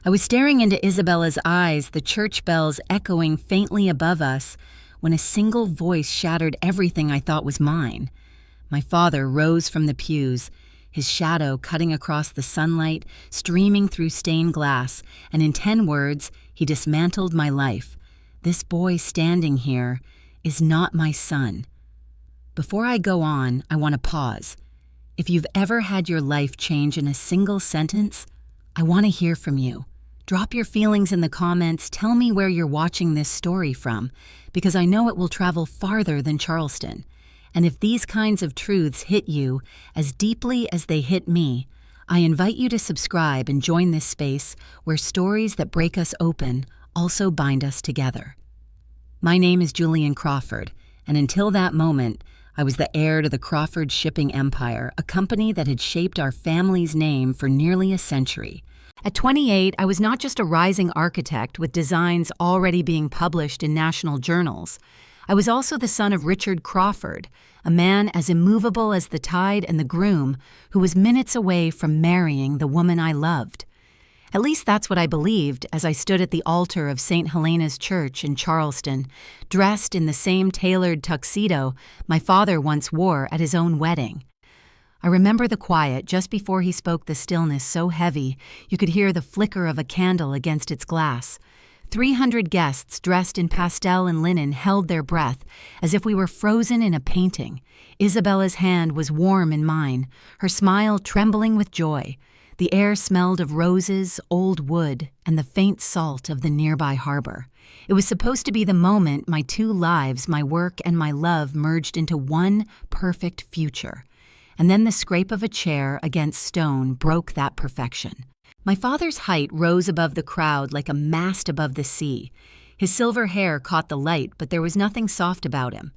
I was staring into Isabella's eyes, the church bells echoing faintly above us, when a single voice shattered everything I thought was mine. My father rose from the pews, his shadow cutting across the sunlight, streaming through stained glass, and in 10 words, he dismantled my life. This boy standing here is not my son. Before I go on, I want to pause. If you've ever had your life change in a single sentence, I want to hear from you. Drop your feelings in the comments, tell me where you're watching this story from, because I know it will travel farther than Charleston. And if these kinds of truths hit you as deeply as they hit me, I invite you to subscribe and join this space where stories that break us open also bind us together. My name is Julian Crawford, and until that moment, I was the heir to the Crawford Shipping Empire, a company that had shaped our family's name for nearly a century. At 28, I was not just a rising architect with designs already being published in national journals. I was also the son of Richard Crawford, a man as immovable as the tide and the groom who was minutes away from marrying the woman I loved. At least that's what I believed as I stood at the altar of St. Helena's Church in Charleston, dressed in the same tailored tuxedo my father once wore at his own wedding. I remember the quiet just before he spoke, the stillness so heavy you could hear the flicker of a candle against its glass. 300 guests dressed in pastel and linen held their breath as if we were frozen in a painting. Isabella's hand was warm in mine, her smile trembling with joy. The air smelled of roses, old wood, and the faint salt of the nearby harbor. It was supposed to be the moment my 2 lives, my work and my love, merged into one perfect future. And then the scrape of a chair against stone broke that perfection. My father's height rose above the crowd like a mast above the sea. His silver hair caught the light, but there was nothing soft about him.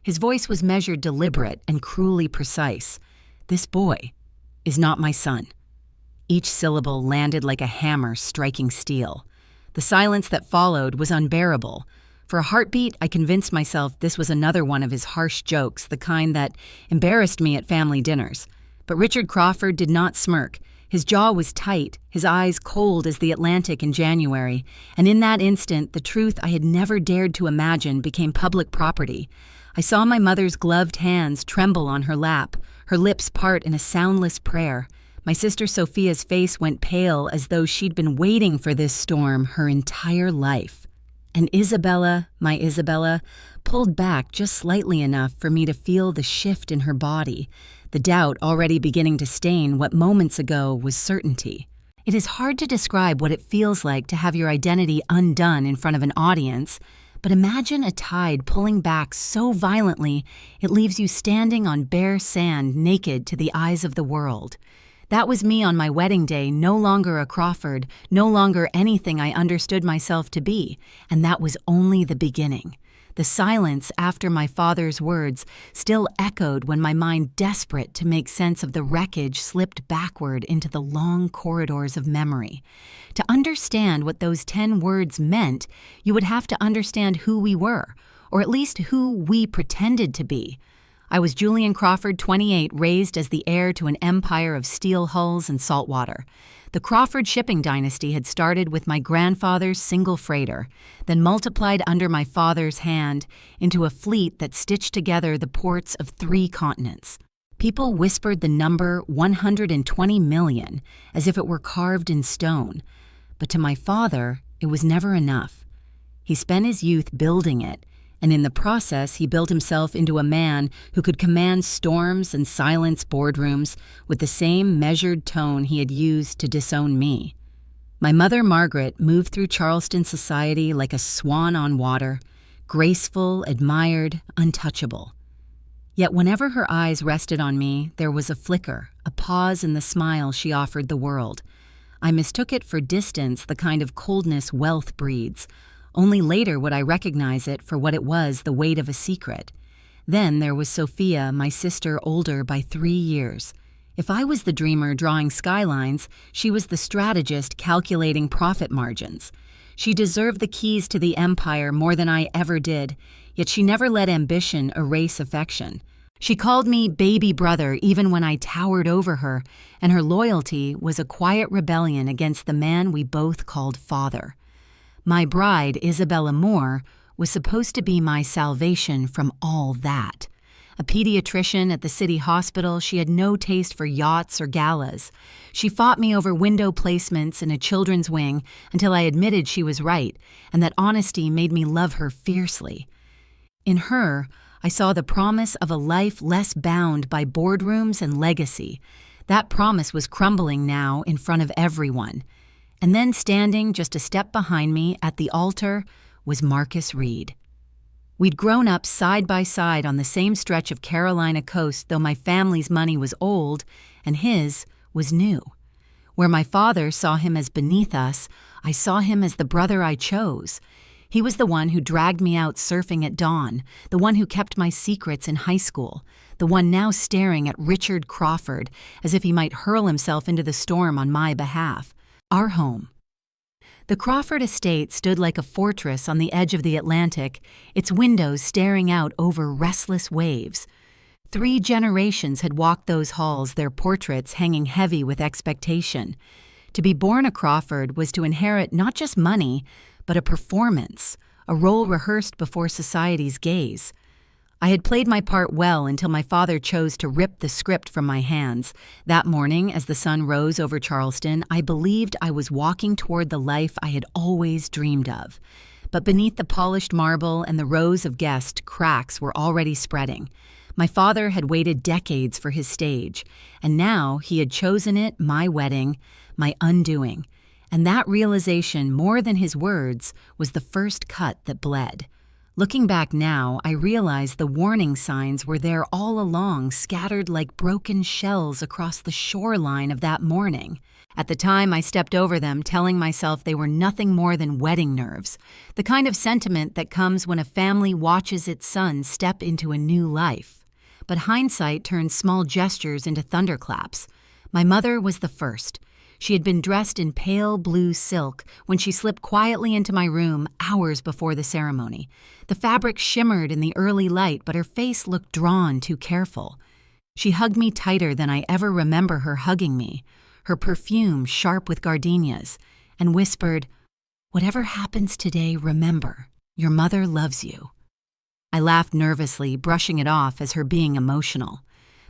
His voice was measured, deliberate, and cruelly precise. This boy is not my son. Each syllable landed like a hammer striking steel. The silence that followed was unbearable. For a heartbeat, I convinced myself this was another one of his harsh jokes, the kind that embarrassed me at family dinners. But Richard Crawford did not smirk. His jaw was tight, his eyes cold as the Atlantic in January, and in that instant, the truth I had never dared to imagine became public property. I saw my mother's gloved hands tremble on her lap, her lips part in a soundless prayer. My sister Sophia's face went pale as though she'd been waiting for this storm her entire life. And Isabella, my Isabella, pulled back just slightly enough for me to feel the shift in her body, the doubt already beginning to stain what moments ago was certainty. It is hard to describe what it feels like to have your identity undone in front of an audience, but imagine a tide pulling back so violently it leaves you standing on bare sand, naked to the eyes of the world. That was me on my wedding day, no longer a Crawford, no longer anything I understood myself to be, and that was only the beginning. The silence after my father's words still echoed when my mind, desperate to make sense of the wreckage, slipped backward into the long corridors of memory. To understand what those 10 words meant, you would have to understand who we were, or at least who we pretended to be. I was Julian Crawford, 28, raised as the heir to an empire of steel hulls and salt water. The Crawford shipping dynasty had started with my grandfather's single freighter, then multiplied under my father's hand into a fleet that stitched together the ports of 3 continents. People whispered the number 120 million as if it were carved in stone. But to my father, it was never enough. He spent his youth building it, and in the process he built himself into a man who could command storms and silence boardrooms with the same measured tone he had used to disown me. My mother, Margaret, moved through Charleston society like a swan on water, graceful, admired, untouchable. Yet whenever her eyes rested on me, there was a flicker, a pause in the smile she offered the world. I mistook it for distance, the kind of coldness wealth breeds. Only later would I recognize it for what it was, the weight of a secret. Then there was Sophia, my sister, older by 3 years. If I was the dreamer drawing skylines, she was the strategist calculating profit margins. She deserved the keys to the empire more than I ever did, yet she never let ambition erase affection. She called me baby brother even when I towered over her, and her loyalty was a quiet rebellion against the man we both called father. My bride, Isabella Moore, was supposed to be my salvation from all that. A pediatrician at the city hospital, she had no taste for yachts or galas. She fought me over window placements in a children's wing until I admitted she was right, and that honesty made me love her fiercely. In her, I saw the promise of a life less bound by boardrooms and legacy. That promise was crumbling now in front of everyone. And then standing just a step behind me at the altar was Marcus Reed. We'd grown up side by side on the same stretch of Carolina coast, though my family's money was old and his was new. Where my father saw him as beneath us, I saw him as the brother I chose. He was the one who dragged me out surfing at dawn, the one who kept my secrets in high school, the one now staring at Richard Crawford as if he might hurl himself into the storm on my behalf. Our home. The Crawford estate stood like a fortress on the edge of the Atlantic, its windows staring out over restless waves. 3 generations had walked those halls, their portraits hanging heavy with expectation. To be born a Crawford was to inherit not just money, but a performance, a role rehearsed before society's gaze. I had played my part well until my father chose to rip the script from my hands. That morning, as the sun rose over Charleston, I believed I was walking toward the life I had always dreamed of. But beneath the polished marble and the rows of guests, cracks were already spreading. My father had waited decades for his stage, and now he had chosen it, my wedding, my undoing. And that realization, more than his words, was the first cut that bled. Looking back now, I realize the warning signs were there all along, scattered like broken shells across the shoreline of that morning. At the time, I stepped over them, telling myself they were nothing more than wedding nerves, the kind of sentiment that comes when a family watches its son step into a new life. But hindsight turns small gestures into thunderclaps. My mother was the first. She had been dressed in pale blue silk when she slipped quietly into my room hours before the ceremony. The fabric shimmered in the early light, but her face looked drawn, too careful. She hugged me tighter than I ever remember her hugging me, her perfume sharp with gardenias, and whispered, "Whatever happens today, remember, your mother loves you." I laughed nervously, brushing it off as her being emotional.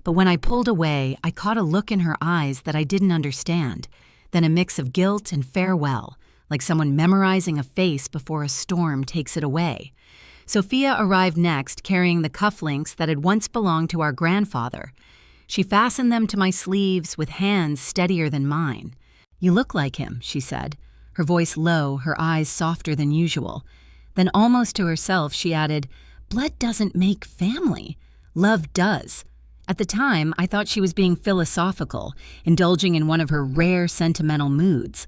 But when I pulled away, I caught a look in her eyes that I didn't understand, then a mix of guilt and farewell, like someone memorizing a face before a storm takes it away. Sophia arrived next, carrying the cufflinks that had once belonged to our grandfather. She fastened them to my sleeves with hands steadier than mine. "You look like him," she said, her voice low, her eyes softer than usual. Then almost to herself, she added, "Blood doesn't make family. Love does." At the time, I thought she was being philosophical, indulging in one of her rare sentimental moods.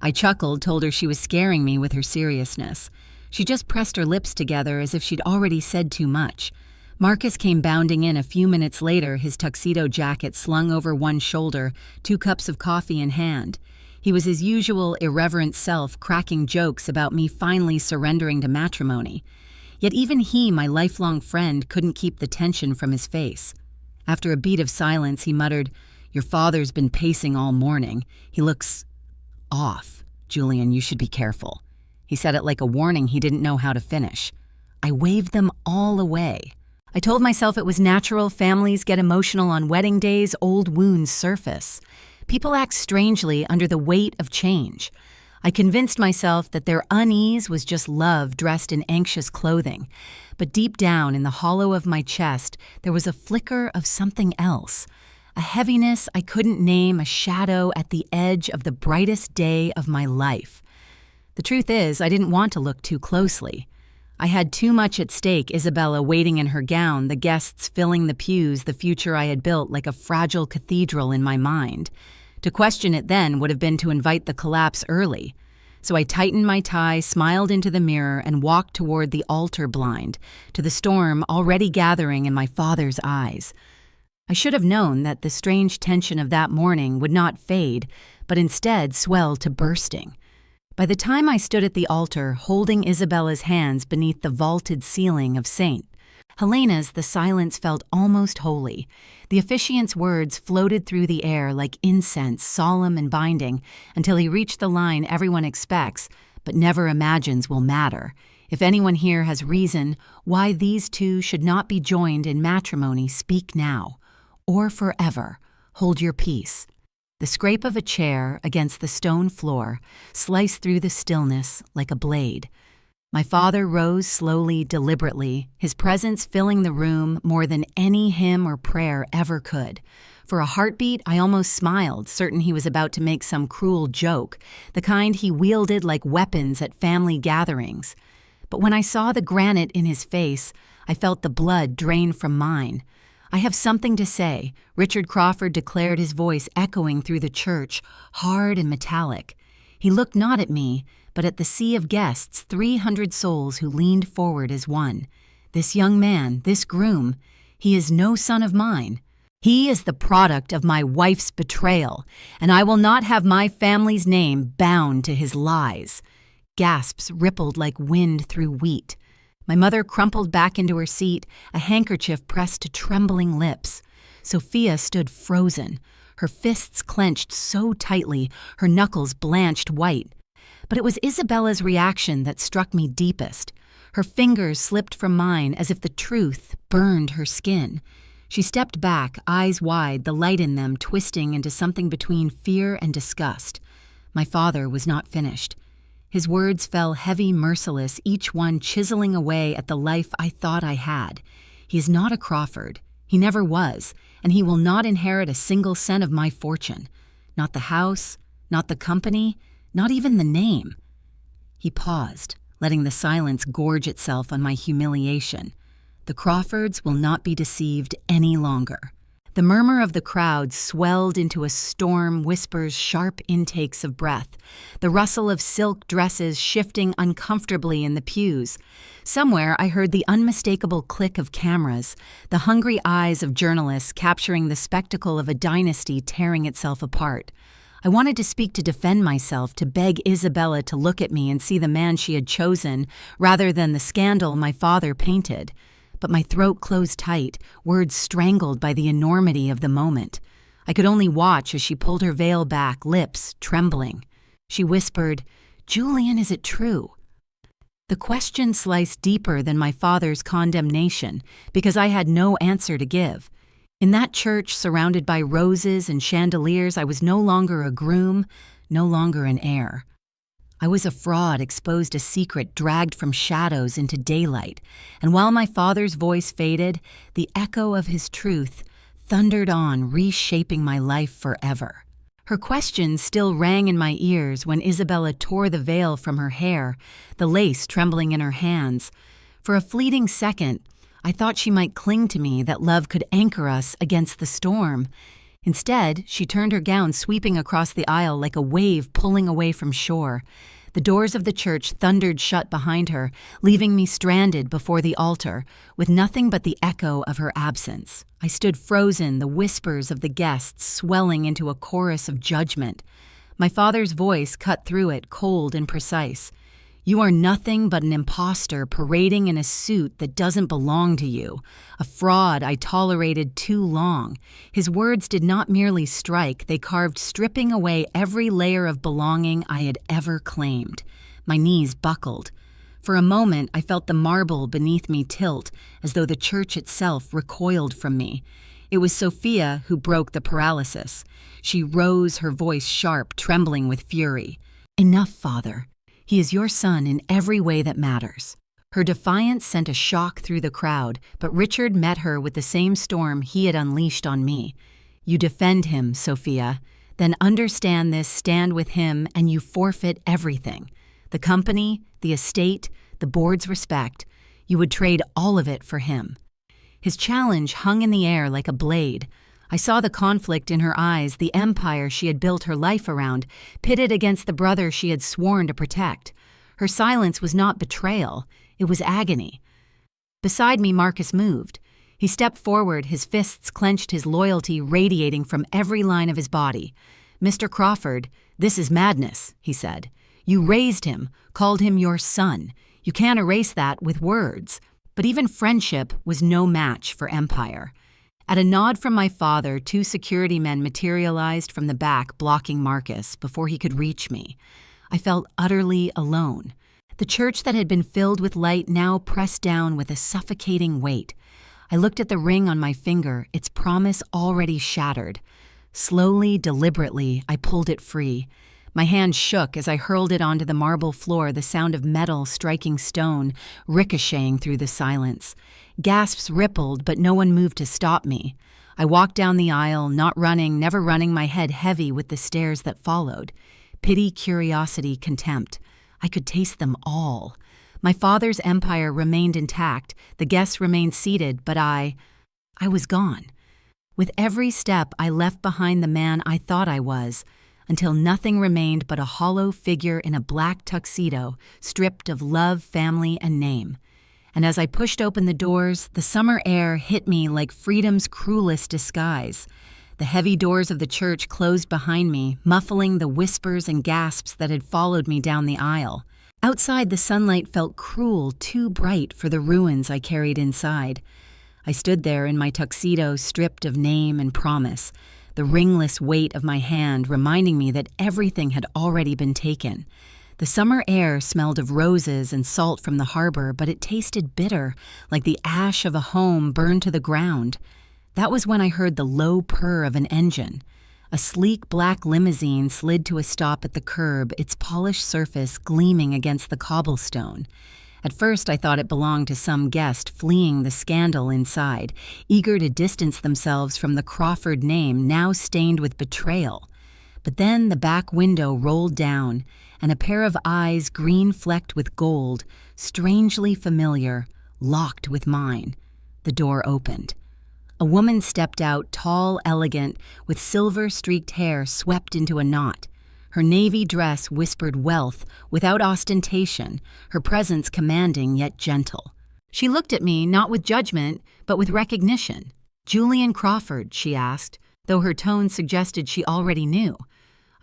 I chuckled, told her she was scaring me with her seriousness. She just pressed her lips together as if she'd already said too much. Marcus came bounding in a few minutes later, his tuxedo jacket slung over one shoulder, 2 cups of coffee in hand. He was his usual irreverent self, cracking jokes about me finally surrendering to matrimony. Yet even he, my lifelong friend, couldn't keep the tension from his face. After a beat of silence, he muttered, "Your father's been pacing all morning. He looks off. Julian, you should be careful." He said it like a warning he didn't know how to finish. I waved them all away. I told myself it was natural. Families get emotional on wedding days, old wounds surface. People act strangely under the weight of change. I convinced myself that their unease was just love dressed in anxious clothing. But deep down in the hollow of my chest, there was a flicker of something else. A heaviness I couldn't name, a shadow at the edge of the brightest day of my life. The truth is, I didn't want to look too closely. I had too much at stake, Isabella waiting in her gown, the guests filling the pews, the future I had built like a fragile cathedral in my mind. To question it then would have been to invite the collapse early. So I tightened my tie, smiled into the mirror, and walked toward the altar blind, to the storm already gathering in my father's eyes. I should have known that the strange tension of that morning would not fade, but instead swell to bursting. By the time I stood at the altar, holding Isabella's hands beneath the vaulted ceiling of St. Helena's, the silence felt almost holy. The officiant's words floated through the air like incense, solemn and binding, until he reached the line everyone expects, but never imagines will matter. If anyone here has reason why these two should not be joined in matrimony, speak now. Or forever. Hold your peace. The scrape of a chair against the stone floor sliced through the stillness like a blade. My father rose slowly, deliberately, his presence filling the room more than any hymn or prayer ever could. For a heartbeat, I almost smiled, certain he was about to make some cruel joke, the kind he wielded like weapons at family gatherings. But when I saw the granite in his face, I felt the blood drain from mine. "I have something to say," Richard Crawford declared, his voice echoing through the church, hard and metallic. He looked not at me, but at the sea of guests, 300 souls who leaned forward as one. "This young man, this groom, he is no son of mine. He is the product of my wife's betrayal, and I will not have my family's name bound to his lies." Gasps rippled like wind through wheat. My mother crumpled back into her seat, a handkerchief pressed to trembling lips. Sophia stood frozen, her fists clenched so tightly, her knuckles blanched white. But it was Isabella's reaction that struck me deepest. Her fingers slipped from mine as if the truth burned her skin. She stepped back, eyes wide, the light in them twisting into something between fear and disgust. My father was not finished. His words fell heavy, merciless, each one chiseling away at the life I thought I had. "He is not a Crawford. He never was, and he will not inherit a single cent of my fortune. Not the house, not the company, not even the name." He paused, letting the silence gorge itself on my humiliation. The Crawfords will not be deceived any longer. The murmur of the crowd swelled into a storm, whispers, sharp intakes of breath, the rustle of silk dresses shifting uncomfortably in the pews. Somewhere I heard the unmistakable click of cameras, the hungry eyes of journalists capturing the spectacle of a dynasty tearing itself apart. I wanted to speak to defend myself, to beg Isabella to look at me and see the man she had chosen, rather than the scandal my father painted. But my throat closed tight, words strangled by the enormity of the moment. I could only watch as she pulled her veil back, lips trembling. She whispered, "Julian, is it true?" The question sliced deeper than my father's condemnation, because I had no answer to give. In that church, surrounded by roses and chandeliers, I was no longer a groom, no longer an heir. I was a fraud, exposed a secret, dragged from shadows into daylight, and while my father's voice faded, the echo of his truth thundered on, reshaping my life forever. Her question still rang in my ears when Isabella tore the veil from her hair, the lace trembling in her hands. For a fleeting second, I thought she might cling to me, that love could anchor us against the storm. Instead, she turned her gown sweeping across the aisle like a wave pulling away from shore. The doors of the church thundered shut behind her, leaving me stranded before the altar, with nothing but the echo of her absence. I stood frozen, the whispers of the guests swelling into a chorus of judgment. My father's voice cut through it, cold and precise. "You are nothing but an imposter parading in a suit that doesn't belong to you, a fraud I tolerated too long." His words did not merely strike, they carved, stripping away every layer of belonging I had ever claimed. My knees buckled. For a moment, I felt the marble beneath me tilt, as though the church itself recoiled from me. It was Sophia who broke the paralysis. She rose, her voice sharp, trembling with fury. "Enough, Father. He is your son in every way that matters." Her defiance sent a shock through the crowd, but Richard met her with the same storm he had unleashed on me. "You defend him, Sophia. Then understand this, stand with him, and you forfeit everything. The company, the estate, the board's respect. You would trade all of it for him." His challenge hung in the air like a blade. I saw the conflict in her eyes, the empire she had built her life around, pitted against the brother she had sworn to protect. Her silence was not betrayal, it was agony. Beside me, Marcus moved. He stepped forward, his fists clenched, his loyalty radiating from every line of his body. "Mr. Crawford, this is madness," he said. "You raised him, called him your son. You can't erase that with words." But even friendship was no match for empire. At a nod from my father, 2 security men materialized from the back, blocking Marcus before he could reach me. I felt utterly alone. The church that had been filled with light now pressed down with a suffocating weight. I looked at the ring on my finger, its promise already shattered. Slowly, deliberately, I pulled it free. My hand shook as I hurled it onto the marble floor, the sound of metal striking stone, ricocheting through the silence. Gasps rippled, but no one moved to stop me. I walked down the aisle, not running, never running, my head heavy with the stares that followed. Pity, curiosity, contempt. I could taste them all. My father's empire remained intact, the guests remained seated, but I was gone. With every step, I left behind the man I thought I was, until nothing remained but a hollow figure in a black tuxedo, stripped of love, family, and name. And as I pushed open the doors, the summer air hit me like freedom's cruelest disguise. The heavy doors of the church closed behind me, muffling the whispers and gasps that had followed me down the aisle. Outside, the sunlight felt cruel, too bright for the ruins I carried inside. I stood there in my tuxedo, stripped of name and promise, the ringless weight of my hand reminding me that everything had already been taken. The summer air smelled of roses and salt from the harbor, but it tasted bitter, like the ash of a home burned to the ground. That was when I heard the low purr of an engine. A sleek black limousine slid to a stop at the curb, its polished surface gleaming against the cobblestone. At first, I thought it belonged to some guest fleeing the scandal inside, eager to distance themselves from the Crawford name now stained with betrayal. But then the back window rolled down, and a pair of eyes green-flecked with gold, strangely familiar, locked with mine. The door opened. A woman stepped out, tall, elegant, with silver-streaked hair swept into a knot. Her navy dress whispered wealth without ostentation, her presence commanding yet gentle. She looked at me, not with judgment, but with recognition. "Julian Crawford," she asked, though her tone suggested she already knew.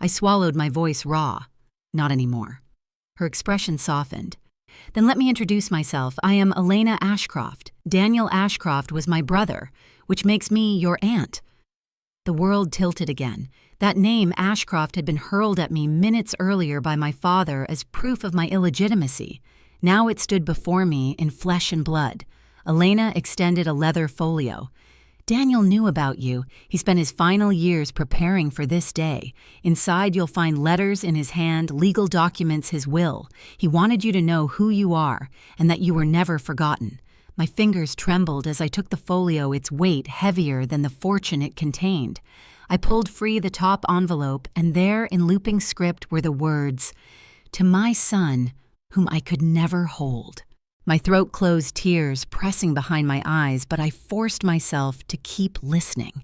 I swallowed, my voice raw. "Not anymore." Her expression softened. "Then let me introduce myself. I am Elena Ashcroft. Daniel Ashcroft was my brother, which makes me your aunt." The world tilted again. That name, Ashcroft, had been hurled at me minutes earlier by my father as proof of my illegitimacy. Now it stood before me in flesh and blood. Elena extended a leather folio. "Daniel knew about you. He spent his final years preparing for this day. Inside you'll find letters in his hand, legal documents, his will. He wanted you to know who you are and that you were never forgotten." My fingers trembled as I took the folio, its weight heavier than the fortune it contained. I pulled free the top envelope, and there in looping script were the words, "To my son, whom I could never hold." My throat closed, tears pressing behind my eyes, but I forced myself to keep listening.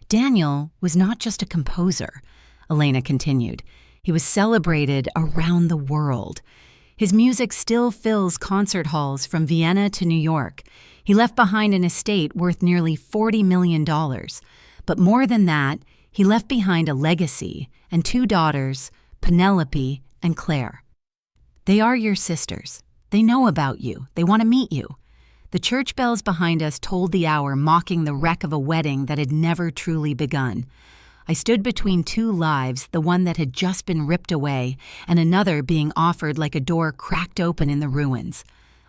Daniel was not just a composer, Elena continued. He was celebrated around the world. His music still fills concert halls from Vienna to New York. He left behind an estate worth nearly $40 million. But more than that, he left behind a legacy and 2 daughters, Penelope and Claire. They are your sisters. They know about you. They want to meet you. The church bells behind us tolled the hour, mocking the wreck of a wedding that had never truly begun. I stood between 2 lives, the one that had just been ripped away, and another being offered like a door cracked open in the ruins.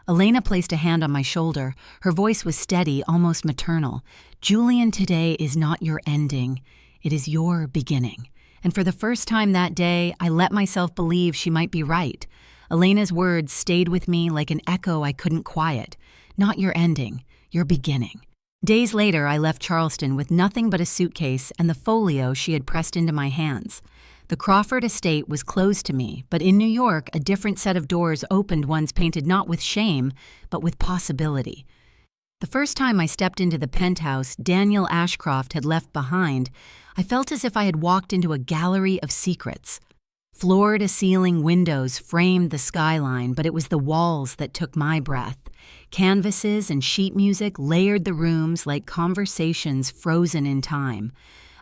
Elena placed a hand on my shoulder. Her voice was steady, almost maternal. "Julian, today is not your ending. It is your beginning." And for the first time that day, I let myself believe she might be right. Elena's words stayed with me like an echo I couldn't quiet. Not your ending, your beginning. Days later, I left Charleston with nothing but a suitcase and the folio she had pressed into my hands. The Crawford estate was closed to me, but in New York, a different set of doors opened, ones painted not with shame, but with possibility. The first time I stepped into the penthouse Daniel Ashcroft had left behind, I felt as if I had walked into a gallery of secrets. Floor-to-ceiling windows framed the skyline, but it was the walls that took my breath. Canvases and sheet music layered the rooms like conversations frozen in time.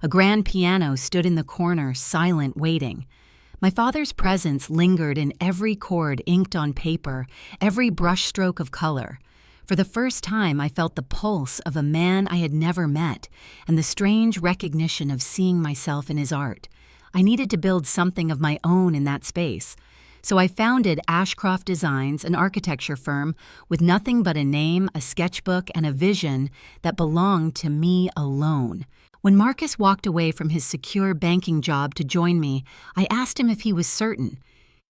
A grand piano stood in the corner, silent, waiting. My father's presence lingered in every chord inked on paper, every brushstroke of color. For the first time, I felt the pulse of a man I had never met and the strange recognition of seeing myself in his art. I needed to build something of my own in that space. So I founded Ashcroft Designs, an architecture firm with nothing but a name, a sketchbook, and a vision that belonged to me alone. When Marcus walked away from his secure banking job to join me, I asked him if he was certain.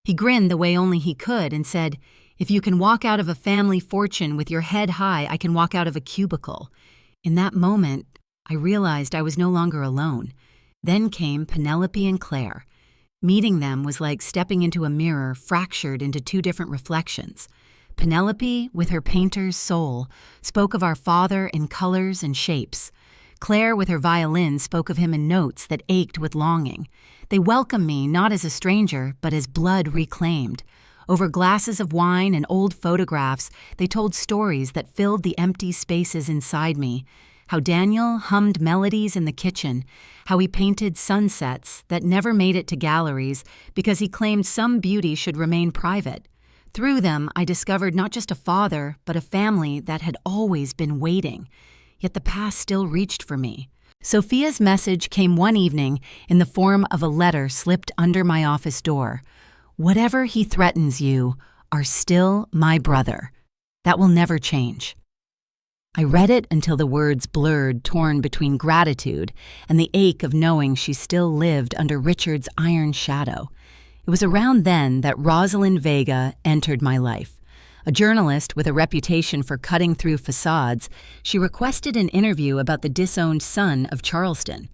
He grinned the way only he could and said, "If you can walk out of a family fortune with your head high, I can walk out of a cubicle." In that moment, I realized I was no longer alone. Then came Penelope and Claire. Meeting them was like stepping into a mirror fractured into two different reflections. Penelope, with her painter's soul, spoke of our father in colors and shapes. Claire, with her violin, spoke of him in notes that ached with longing. They welcomed me not as a stranger, but as blood reclaimed. Over glasses of wine and old photographs, they told stories that filled the empty spaces inside me. How Daniel hummed melodies in the kitchen, how he painted sunsets that never made it to galleries because he claimed some beauty should remain private. Through them, I discovered not just a father, but a family that had always been waiting. Yet the past still reached for me. Sophia's message came one evening in the form of a letter slipped under my office door. "Whatever he threatens you are still my brother. That will never change." I read it until the words blurred, torn between gratitude and the ache of knowing she still lived under Richard's iron shadow. It was around then that Rosalind Vega entered my life. A journalist with a reputation for cutting through facades, she requested an interview about the disowned son of Charleston.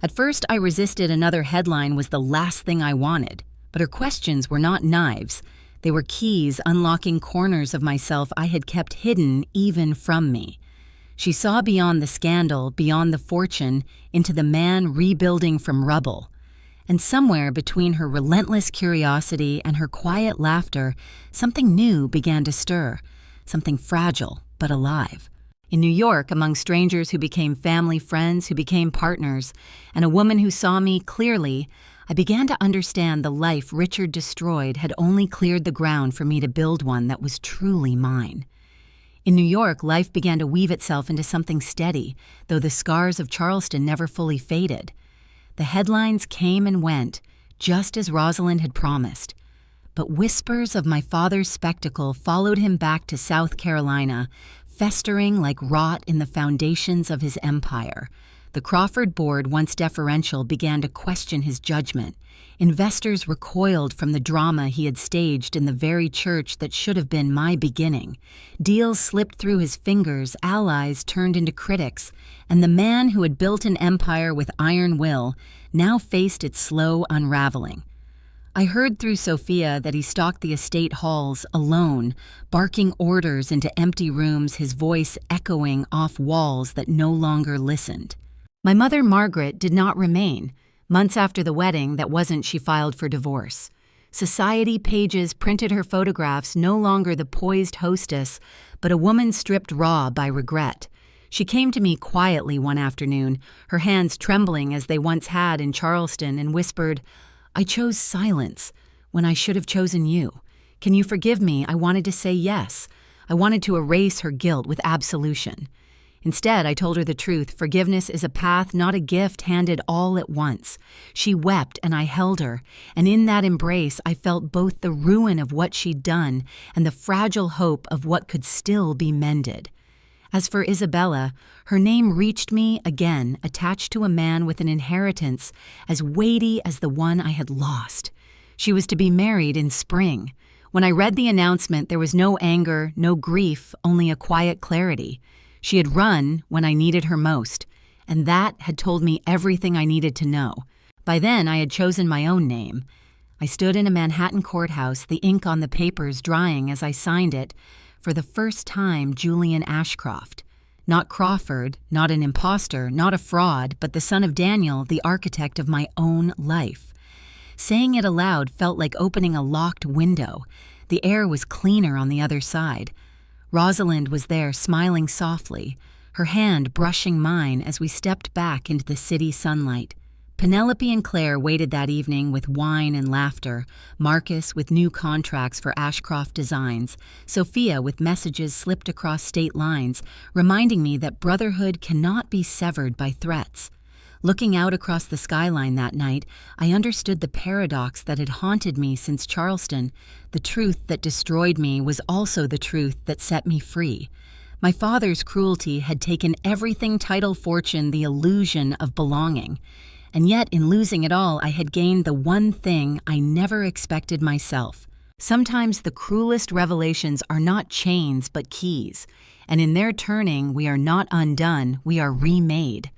At first, I resisted another headline was the last thing I wanted, but her questions were not knives. They were keys unlocking corners of myself I had kept hidden even from me. She saw beyond the scandal, beyond the fortune, into the man rebuilding from rubble. And somewhere between her relentless curiosity and her quiet laughter, something new began to stir, something fragile but alive. In New York, among strangers who became family friends, who became partners, and a woman who saw me clearly, I began to understand the life Richard destroyed had only cleared the ground for me to build one that was truly mine. In New York, life began to weave itself into something steady, though the scars of Charleston never fully faded. The headlines came and went, just as Rosalind had promised. But whispers of my father's spectacle followed him back to South Carolina, festering like rot in the foundations of his empire. The Crawford board, once deferential, began to question his judgment. Investors recoiled from the drama he had staged in the very church that should have been my beginning. Deals slipped through his fingers, allies turned into critics, and the man who had built an empire with iron will now faced its slow unraveling. I heard through Sophia that he stalked the estate halls alone, barking orders into empty rooms, his voice echoing off walls that no longer listened. My mother, Margaret, did not remain. Months after the wedding, she filed for divorce. Society pages printed her photographs, no longer the poised hostess, but a woman stripped raw by regret. She came to me quietly one afternoon, her hands trembling as they once had in Charleston, and whispered, "I chose silence when I should have chosen you. Can you forgive me? I wanted to say yes. I wanted to erase her guilt with absolution." Instead, I told her the truth. Forgiveness is a path, not a gift handed all at once. She wept, and I held her, and in that embrace I felt both the ruin of what she'd done and the fragile hope of what could still be mended. As for Isabella, her name reached me again, attached to a man with an inheritance as weighty as the one I had lost. She was to be married in spring. When I read the announcement, there was no anger, no grief, only a quiet clarity. She had run when I needed her most, and that had told me everything I needed to know. By then, I had chosen my own name. I stood in a Manhattan courthouse, the ink on the papers drying as I signed it. For the first time, Julian Ashcroft. Not Crawford, not an imposter, not a fraud, but the son of Daniel, the architect of my own life. Saying it aloud felt like opening a locked window. The air was cleaner on the other side. Rosalind was there, smiling softly, her hand brushing mine as we stepped back into the city sunlight. Penelope and Claire waited that evening with wine and laughter, Marcus with new contracts for Ashcroft Designs, Sophia with messages slipped across state lines, reminding me that brotherhood cannot be severed by threats. Looking out across the skyline that night, I understood the paradox that had haunted me since Charleston. The truth that destroyed me was also the truth that set me free. My father's cruelty had taken everything title, fortune, the illusion of belonging. And yet, in losing it all, I had gained the one thing I never expected myself. Sometimes the cruelest revelations are not chains but keys, and in their turning, we are not undone, we are remade.